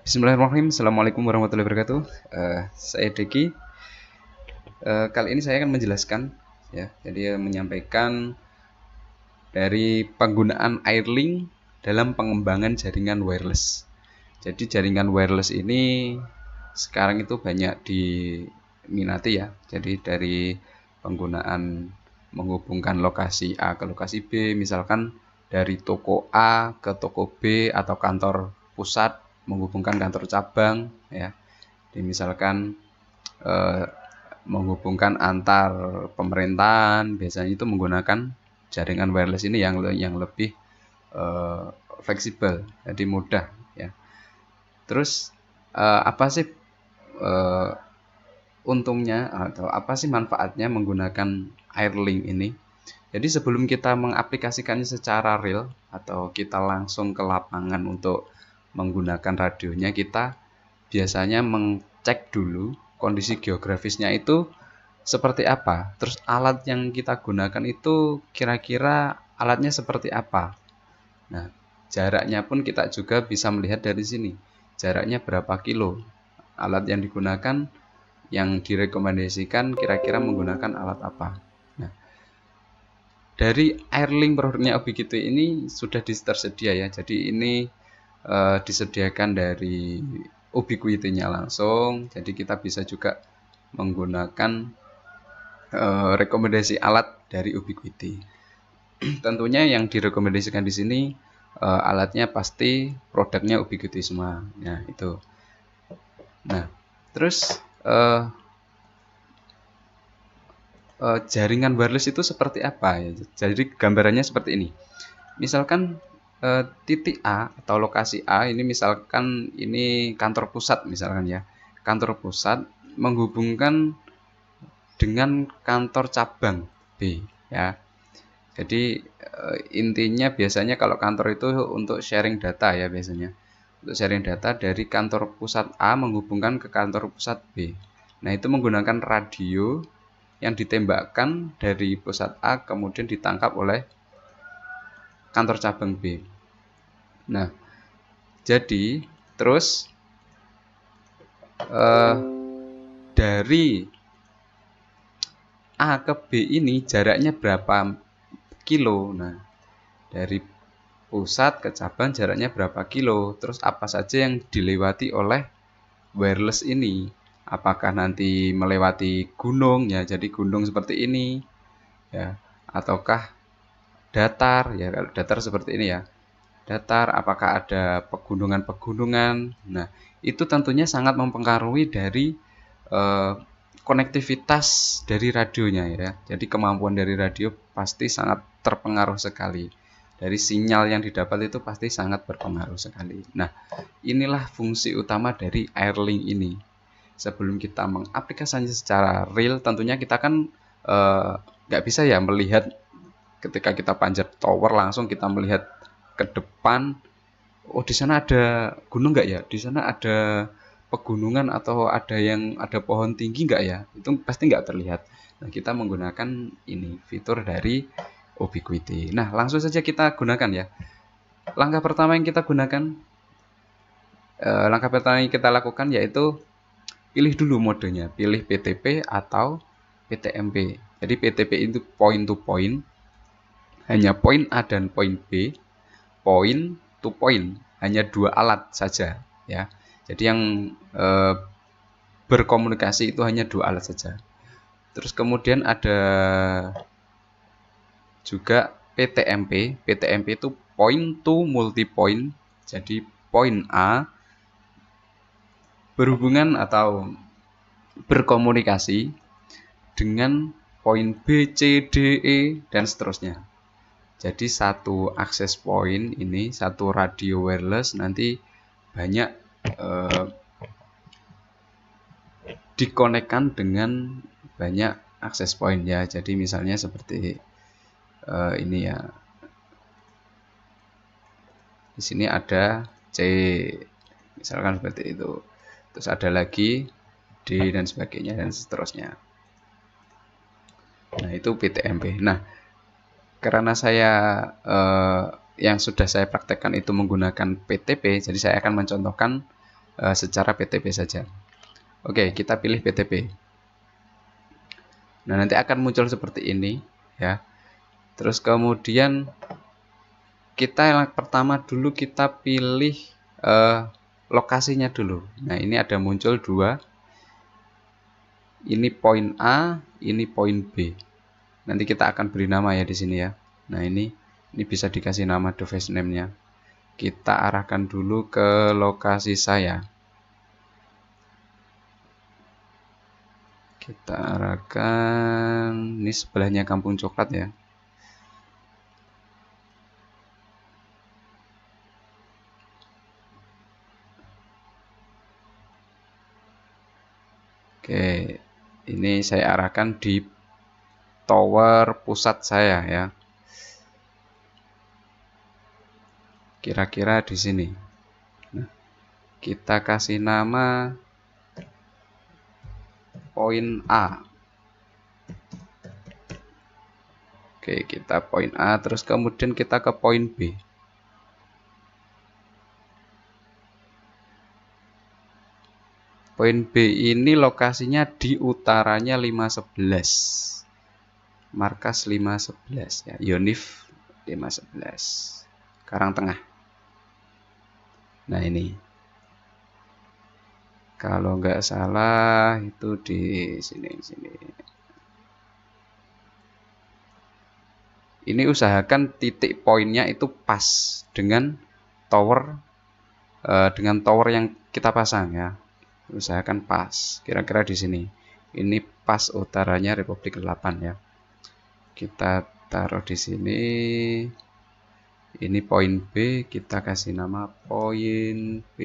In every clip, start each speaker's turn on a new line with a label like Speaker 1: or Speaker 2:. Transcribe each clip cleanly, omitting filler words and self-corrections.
Speaker 1: Bismillahirrahmanirrahim. Assalamualaikum warahmatullahi wabarakatuh. Saya Deki. Kali ini saya akan menjelaskan, ya. Jadi menyampaikan dari penggunaan Airlink dalam pengembangan jaringan wireless. Jadi jaringan wireless ini sekarang itu banyak diminati, ya. Jadi dari penggunaan menghubungkan lokasi A ke lokasi B, misalkan dari toko A ke toko B atau kantor pusat menghubungkan kantor cabang, ya. Jadi misalkan eh, menghubungkan antar pemerintahan, biasanya itu menggunakan jaringan wireless ini yang lebih eh, fleksibel, jadi mudah, ya. Terus apa sih eh, untungnya atau apa sih manfaatnya menggunakan Airlink ini? Jadi sebelum kita mengaplikasikannya secara real atau kita langsung ke lapangan untuk menggunakan radionya, kita biasanya mengcek dulu kondisi geografisnya itu seperti apa. Terus alat yang kita gunakan itu kira-kira alatnya seperti apa. Nah, jaraknya pun kita juga bisa melihat dari sini. Jaraknya berapa kilo. Alat yang digunakan, yang direkomendasikan kira-kira menggunakan alat apa. Nah, dari Airlink produknya Ubiquiti ini sudah tersedia, ya. Jadi ini disediakan dari Ubiquiti-nya langsung. Jadi kita bisa juga menggunakan rekomendasi alat dari Ubiquiti. Tentunya yang direkomendasikan di sini alatnya pasti produknya Ubiquiti semua. Nah, itu. Nah, terus jaringan wireless itu seperti apa, ya? Jadi gambarannya seperti ini. Misalkan titik A atau lokasi A ini, misalkan ini kantor pusat misalkan, ya. Kantor pusat menghubungkan dengan kantor cabang B, ya. Jadi intinya biasanya kalau kantor itu untuk sharing data, ya, biasanya. Untuk sharing data dari kantor pusat A menghubungkan ke kantor pusat B. Nah, itu menggunakan radio yang ditembakkan dari pusat A kemudian ditangkap oleh kantor cabang B. Nah, jadi terus dari A ke B ini jaraknya berapa kilo. Nah, dari pusat ke cabang jaraknya berapa kilo. Terus apa saja yang dilewati oleh wireless ini. Apakah nanti melewati gunung, ya, jadi gunung seperti ini, ya, ataukah datar, ya. Kalau datar seperti ini, ya, datar, apakah ada pegunungan-pegunungan. Nah, itu tentunya sangat mempengaruhi dari konektivitas dari radionya, ya. Jadi kemampuan dari radio pasti sangat terpengaruh sekali. Dari sinyal yang didapat itu pasti sangat berpengaruh sekali. Nah, inilah fungsi utama dari Airlink ini. Sebelum kita mengaplikasikannya secara real, tentunya kita kan nggak bisa, ya, melihat ketika kita panjat tower langsung kita melihat ke depan, oh di sana ada gunung nggak, ya, di sana ada pegunungan atau ada pohon tinggi nggak, ya, itu pasti nggak terlihat. Nah, kita menggunakan ini fitur dari Ubiquiti. Nah, langsung saja kita gunakan, ya. Langkah pertama yang kita lakukan yaitu pilih dulu modenya, pilih PTP atau PTMP. Jadi PTP itu point to point, hanya point A dan point B. Point to point, hanya 2 alat saja, ya. Jadi yang berkomunikasi itu hanya 2 alat saja. Terus kemudian ada juga PTMP. PTMP itu point to multi point. Jadi point A berhubungan atau berkomunikasi dengan point B, C, D, E, dan seterusnya. Jadi satu akses point ini, satu radio wireless nanti banyak dikonekkan dengan banyak akses point, ya. Jadi misalnya seperti ini, ya. Di sini ada C, misalkan seperti itu. Terus ada lagi D dan sebagainya dan seterusnya. Nah, itu PTMP. Nah, karena saya yang sudah saya praktekkan itu menggunakan PTP, jadi saya akan mencontohkan secara PTP saja. Oke, kita pilih PTP. Nah, nanti akan muncul seperti ini ya. Terus kemudian kita yang pertama dulu kita pilih lokasinya dulu. Nah, ini ada muncul dua. Ini poin A, ini poin B. Nanti kita akan beri nama ya di sini ya. Nah, ini bisa dikasih nama device name-nya. Kita arahkan dulu ke lokasi saya. Kita arahkan, ini sebelahnya Kampung Coklat ya. Oke, ini saya arahkan di tower pusat saya ya. Kira-kira di sini. Nah, kita kasih nama poin A. Oke, kita poin A, terus kemudian kita ke poin B. Poin B ini lokasinya di utaranya 511. Markas 511 ya, Yonif 511. Karangtengah. Nah, ini. Kalau nggak salah itu di sini. Ini usahakan titik poinnya itu pas dengan tower yang kita pasang ya. Usahakan pas, kira-kira di sini. Ini pas utaranya Republik 8 ya. Kita taruh di sini. Ini poin B, kita kasih nama poin B.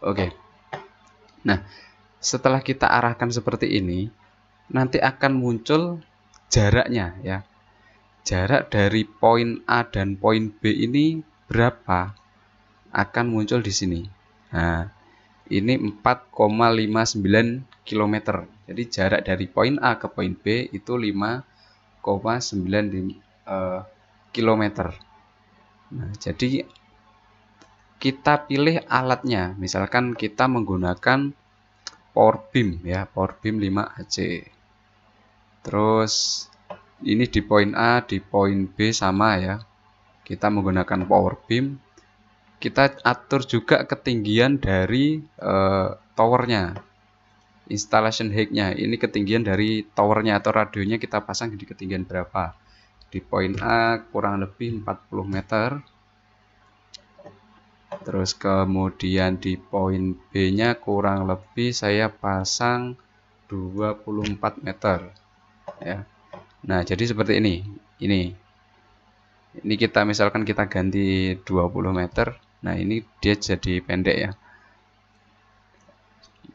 Speaker 1: Oke. Nah, setelah kita arahkan seperti ini, nanti akan muncul jaraknya ya. Jarak dari poin A dan poin B ini berapa? Akan muncul di sini. Nah, ini 4,59 km. Jadi jarak dari poin A ke poin B itu 5,9 km. Nah, jadi kita pilih alatnya. Misalkan kita menggunakan power beam ya, power beam 5AC. Terus ini di poin A, di poin B sama ya. Kita menggunakan power beam. Kita atur juga ketinggian dari towernya. Installation height-nya. Ini ketinggian dari towernya atau radionya kita pasang di ketinggian berapa. Di poin A kurang lebih 40 meter. Terus kemudian di poin B-nya kurang lebih saya pasang 24 meter ya. Nah, jadi seperti ini. Ini kita misalkan kita ganti 20 meter. Nah, ini dia jadi pendek ya.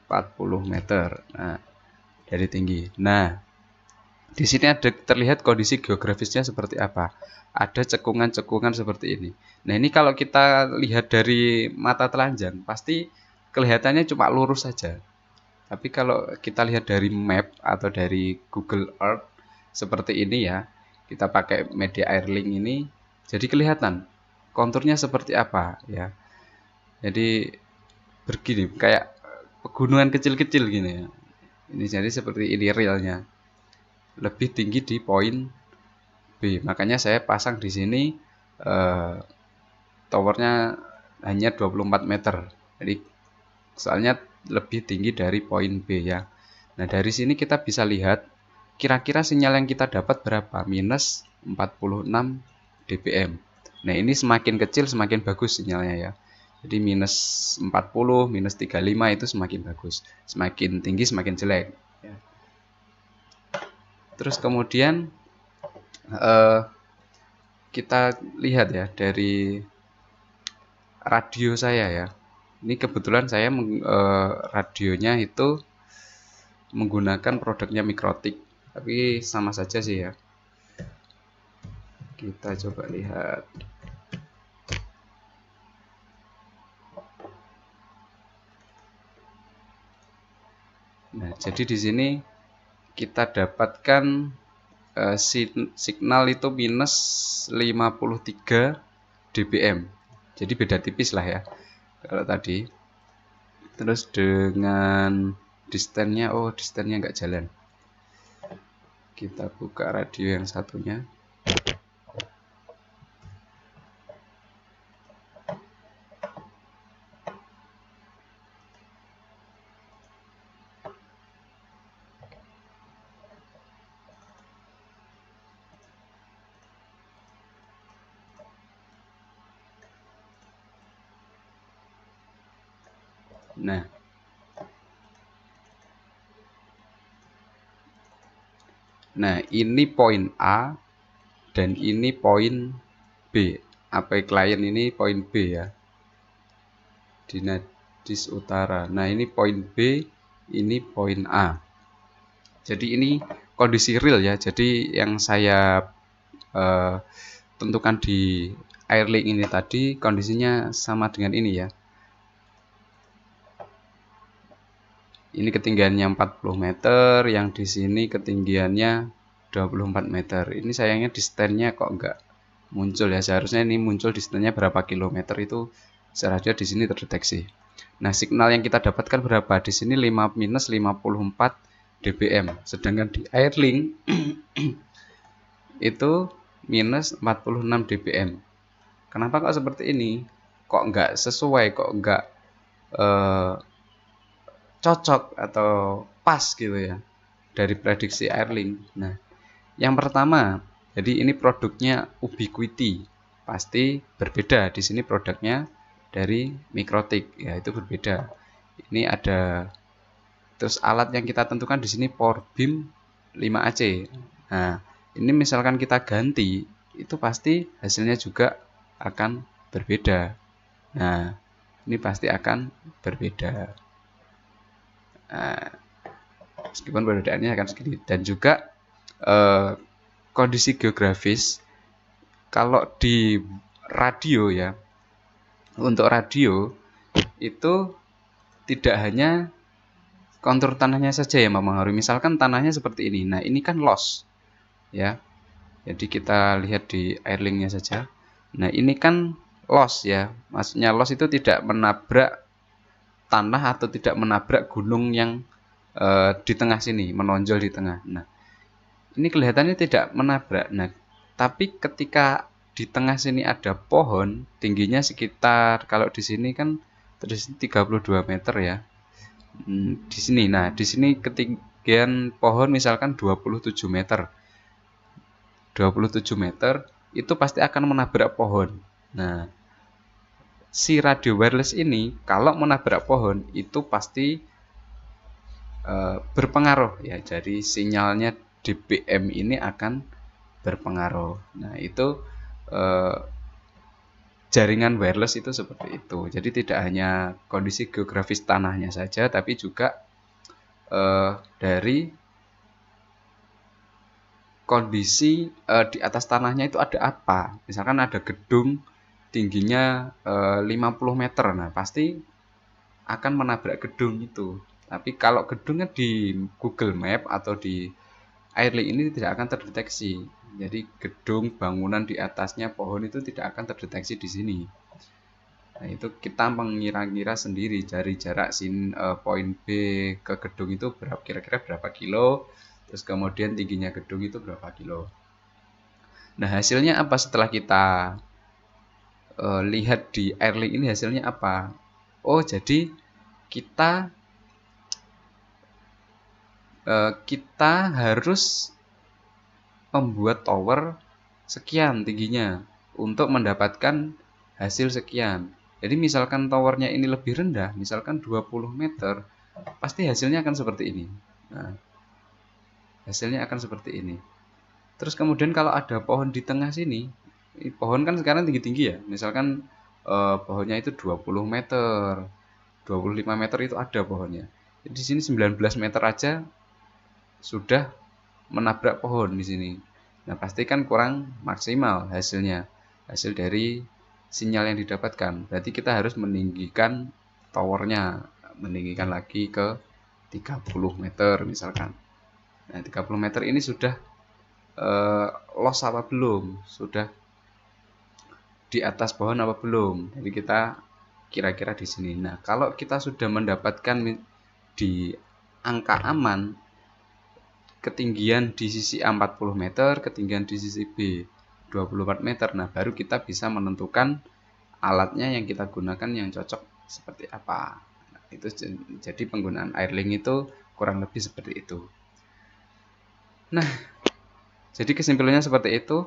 Speaker 1: 40 meter. Nah, dari tinggi. Nah, di sini ada terlihat kondisi geografisnya seperti apa. Ada cekungan-cekungan seperti ini. Nah, ini kalau kita lihat dari mata telanjang, pasti kelihatannya cuma lurus saja. Tapi kalau kita lihat dari map atau dari Google Earth seperti ini ya, kita pakai media Airlink ini, jadi kelihatan konturnya seperti apa ya. Jadi begini, kayak pegunungan kecil-kecil gini ya. Ini jadi seperti ini realnya. Lebih tinggi di poin B. Makanya saya pasang di sini towernya hanya 24 meter. Jadi soalnya lebih tinggi dari poin B ya. Nah, dari sini kita bisa lihat kira-kira sinyal yang kita dapat berapa? Minus 46 dBm. Nah, ini semakin kecil semakin bagus sinyalnya ya. Jadi minus 40, minus 35 itu semakin bagus. Semakin tinggi semakin jelek ya. Terus kemudian kita lihat ya dari radio saya ya. Ini kebetulan saya radionya itu menggunakan produknya Mikrotik, tapi sama saja sih ya. Kita coba lihat. Nah, jadi di sini kita dapatkan signal itu minus 53 dBm. Jadi beda tipis lah ya kalau tadi. Terus dengan distance-nya, oh distance-nya nggak jalan. Kita buka radio yang satunya. Nah, ini poin A dan ini poin B. AP klien ini poin B ya. Di Nadis Utara. Nah, ini poin B, ini poin A. Jadi ini kondisi real ya. Jadi yang saya tentukan di Airlink ini tadi kondisinya sama dengan ini ya. Ini ketinggiannya 40 meter, yang di sini ketinggiannya 24 meter. Ini sayangnya distance-nya kok enggak muncul ya. Seharusnya ini muncul distance-nya berapa kilometer itu seharusnya di sini terdeteksi. Nah, signal yang kita dapatkan berapa? Di sini minus 54 dBm. Sedangkan di Airlink itu minus 46 dBm. Kenapa kok seperti ini? Kok enggak sesuai, kok enggak cocok atau pas gitu ya dari prediksi Airlink. Nah, yang pertama, jadi ini produknya Ubiquiti, pasti berbeda. Di sini produknya dari Mikrotik, ya itu berbeda. Ini ada terus alat yang kita tentukan di sini PowerBeam 5AC. Nah, ini misalkan kita ganti, itu pasti hasilnya juga akan berbeda. Nah, ini pasti akan berbeda. Nah, meskipun perbedaannya akan sedikit. Dan juga kondisi geografis, kalau di radio ya, untuk radio itu tidak hanya kontur tanahnya saja yang mempengaruhi. Misalkan tanahnya seperti ini. Nah, ini kan loss ya. Jadi kita lihat di Airlink-nya saja. Nah, ini kan loss ya. Maksudnya loss itu tidak menabrak tanah atau tidak menabrak gunung yang di tengah sini, menonjol di tengah. Nah, ini kelihatannya tidak menabrak. Nah, tapi ketika di tengah sini ada pohon, tingginya sekitar, kalau di sini kan terus 32 meter ya. Di sini, nah di sini ketinggian pohon misalkan 27 meter. 27 meter itu pasti akan menabrak pohon. Nah, si radio wireless ini kalau menabrak pohon itu pasti berpengaruh ya. Jadi sinyalnya dBm ini akan berpengaruh. Nah, itu jaringan wireless itu seperti itu. Jadi tidak hanya kondisi geografis tanahnya saja, tapi juga dari kondisi di atas tanahnya itu ada apa. Misalkan ada gedung tingginya 50 meter, nah pasti akan menabrak gedung itu. Tapi kalau gedungnya di Google Map atau di Airlink ini tidak akan terdeteksi. Jadi gedung, bangunan di atasnya, pohon itu tidak akan terdeteksi di sini. Nah, itu kita mengira-ngira sendiri dari jarak poin B ke gedung itu kira-kira berapa kilo, terus kemudian tingginya gedung itu berapa kilo. Nah, hasilnya apa setelah kita lihat di Airlink ini, hasilnya apa? Oh, jadi kita harus membuat tower sekian tingginya untuk mendapatkan hasil sekian. Jadi misalkan towernya ini lebih rendah, misalkan 20 meter, pasti hasilnya akan seperti ini. Nah, hasilnya akan seperti ini. Terus kemudian kalau ada pohon di tengah sini, pohon kan sekarang tinggi-tinggi ya. Misalkan pohonnya itu 20 meter, 25 meter itu ada pohonnya. Jadi di sini 19 meter aja sudah menabrak pohon di sini. Nah, pasti kan kurang maksimal hasilnya. Hasil dari sinyal yang didapatkan. Berarti kita harus meninggikan towernya, meninggikan lagi ke 30 meter misalkan. Nah, 30 meter ini sudah los apa belum, sudah di atas pohon apa belum. Jadi kita kira-kira di sini. Nah, kalau kita sudah mendapatkan di angka aman, ketinggian di sisi A 40 meter, ketinggian di sisi B 24 meter. Nah, baru kita bisa menentukan alatnya yang kita gunakan yang cocok seperti apa. Nah, itu jadi penggunaan airlink itu kurang lebih seperti itu. Nah, jadi kesimpulannya seperti itu.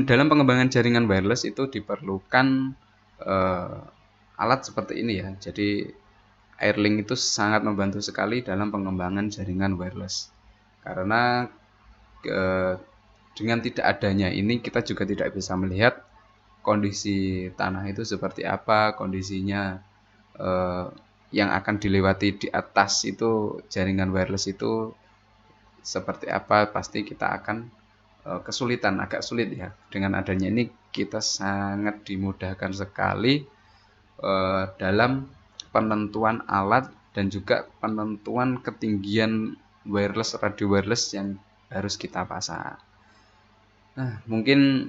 Speaker 1: Dalam pengembangan jaringan wireless itu diperlukan alat seperti ini ya. Jadi airlink itu sangat membantu sekali dalam pengembangan jaringan wireless. Karena dengan tidak adanya ini kita juga tidak bisa melihat kondisi tanah itu seperti apa, kondisinya yang akan dilewati di atas itu jaringan wireless itu seperti apa, pasti kita akan kesulitan, agak sulit ya. Dengan adanya ini kita sangat dimudahkan sekali dalam penentuan alat dan juga penentuan ketinggian wireless, radio wireless yang harus kita pasang. Nah, mungkin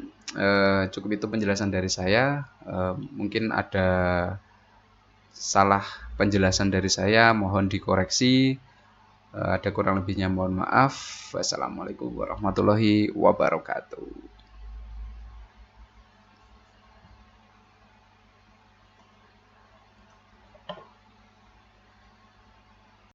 Speaker 1: cukup itu penjelasan dari saya. Mungkin ada salah penjelasan dari saya, mohon dikoreksi. Ada kurang lebihnya mohon maaf. Wassalamualaikum warahmatullahi wabarakatuh.